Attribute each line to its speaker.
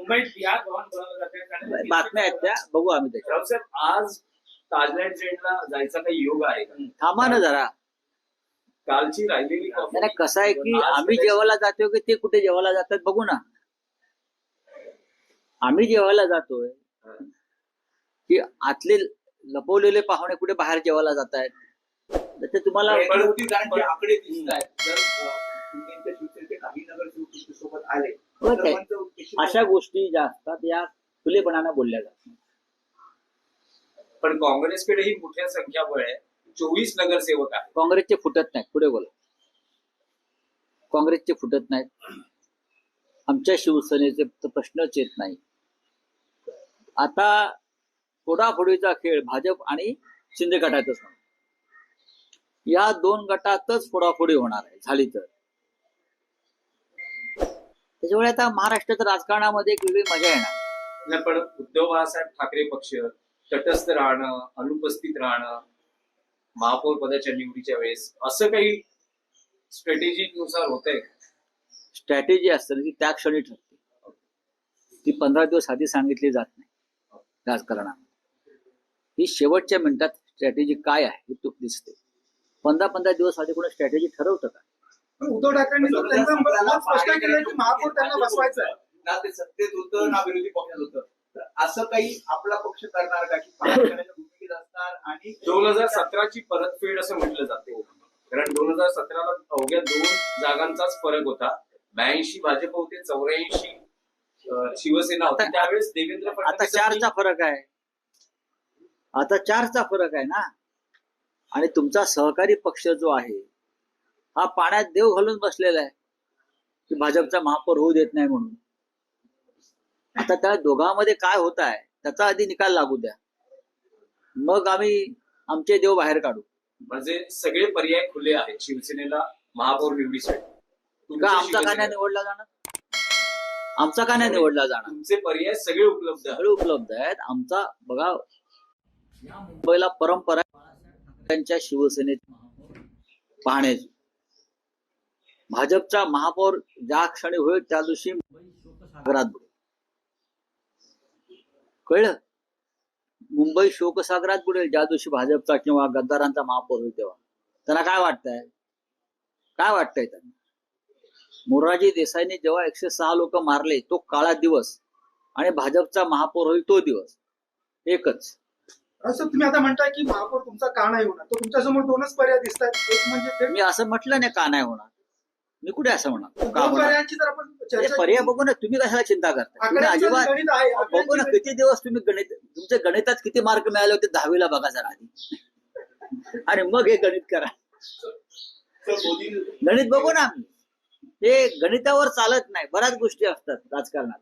Speaker 1: मुंबईत बिहार भवन बनवलं जाते कारण
Speaker 2: बातम्या आहेत त्या, बघू आम्ही त्याच्या.
Speaker 3: राव साहेब, आज ताजलँड ट्रेनला जायचा काही योग आहे का?
Speaker 2: थांबा ना जरा.
Speaker 3: कालची राहिलेली
Speaker 2: नाही कसं आहे की आम्ही जेवायला जातोय की ते कुठे जेवायला जातात बघू ना. आम्ही जेवायला जातोय की आतले लपवलेले पाहुणे कुठे बाहेर जेवायला जात आहेत ते तुम्हाला
Speaker 4: आकडे दिसत आहेत. जर शिवसेनेचे काही नगरसेवक सोबत आले
Speaker 2: अशा गोष्टी ज्या असतात या खुलेपणाने बोलल्या जातात.
Speaker 3: पण काँग्रेसकडेही मोठ्या संख्याबळ 24 नगरसेवक आहेत.
Speaker 2: काँग्रेसचे फुटत नाहीत. पुढे बोला. काँग्रेसचे फुटत नाहीत. आमच्या शिवसेनेचे प्रश्नच येत नाही. आता फोडाफोडीचा खेळ भाजप आणि शिंदे गटातच होणार. या दोन गटातच फोडाफोडी होणार आहे झाली तर. त्याच्यामुळे आता महाराष्ट्राच्या राजकारणामध्ये एक वेगळी मजा येणार.
Speaker 3: नाही, पण उद्धव बाळासाहेब ठाकरे पक्ष तटस्थ राहणं, अनुपस्थित राहणं महापौर पदाच्या निवडीच्या वेळेस असं काही स्ट्रॅटेजीनुसार होतंय.
Speaker 2: स्ट्रॅटेजी असते ती त्या क्षणी ठरते. ती 15 दिवस आधी सांगितली जात नाही राजकारणामध्ये. ही शेवटच्या मिनिटात स्ट्रॅटेजी काय आहे हे दिसते. 15 दिवस आधी कोणी स्ट्रॅटेजी ठरवतं का?
Speaker 5: उद्धव ठाकरेंनी त्यांचं स्पष्ट केलं की महापौर त्यांना बसवायचं आहे.
Speaker 4: ना ते सत्तेत होतं ना विरोधी पक्षात होतं. तर असं काही आपला पक्ष करणार का की भूमिकेत असणार? आणि
Speaker 3: 2017ची परतफेड असं म्हटलं जाते. कारण 2017ला अवघ्या 2 जागांचाच फरक होता. 82 भाजप होते, 84 शिवसेना होती. त्यावेळेस देवेंद्र
Speaker 2: आता
Speaker 3: फडणवीस
Speaker 2: 4चा फरक आहे. आता 4चा फरक आहे ना. आणि तुमचा सहकारी पक्ष जो आहे हा पाण्यात देव घालून बसलेला आहे की भाजपचा महापौर होऊ देत नाही म्हणून. आता त्या दोघांमध्ये काय होत आहे त्याचा आधी निकाल लागू द्या, मग आम्ही आमचे देव बाहेर काढू.
Speaker 3: म्हणजे सगळे पर्याय खुले आहेत शिवसेनेला महापौर निवडीसाठी.
Speaker 2: का आमचा का नाही निवडला जाणार? आमचा का नाही निवडला जाणार?
Speaker 3: तुमचे पर्याय सगळे उपलब्ध आहेत.
Speaker 2: सगळे उपलब्ध आहेत. आमचा बघा या मुंबईला परंपरा त्यांच्या शिवसेनेत पाहण्याची. भाजपचा महापौर ज्या क्षणी होईल त्या दिवशी मुंबई शोकसागरात बुडेल. कळलं? मुंबई शोकसागरात बुडेल ज्या दिवशी भाजपचा किंवा गद्दारांचा महापौर होईल तेव्हा. त्यांना काय वाटतंय? काय वाटतंय त्यांना? मोरारजी देसाईंनी जेव्हा 106 लोक मारले तो काळा दिवस आणि भाजपचा महापौर होईल तो दिवस एकच.
Speaker 5: असं तुम्ही आता म्हणताय की महापौर तुमचा का नाही होणार, तर तुमच्यासमोर 2च पर्याय दिसत आहेत. एक म्हणजे
Speaker 2: मी असं म्हटलं नाही का नाही होणार. मी कुठे असं म्हणणार? का
Speaker 5: 2
Speaker 2: होणार?
Speaker 5: पर्यायांची जर आपण चर्चा
Speaker 2: पर्याय बघू ना. तुम्ही कशाला चिंता करता? तुम्ही अजिबात
Speaker 5: गणित आहे.
Speaker 2: बघू ना किती दिवस तुम्ही तुमच्या गणितात किती मार्क मिळाले होते 10वीला बघा जरा आधी आणि मग हे गणित करा. गणित बघू ना. हे गणितावर चालत नाही. बऱ्याच गोष्टी असतात राजकारणात.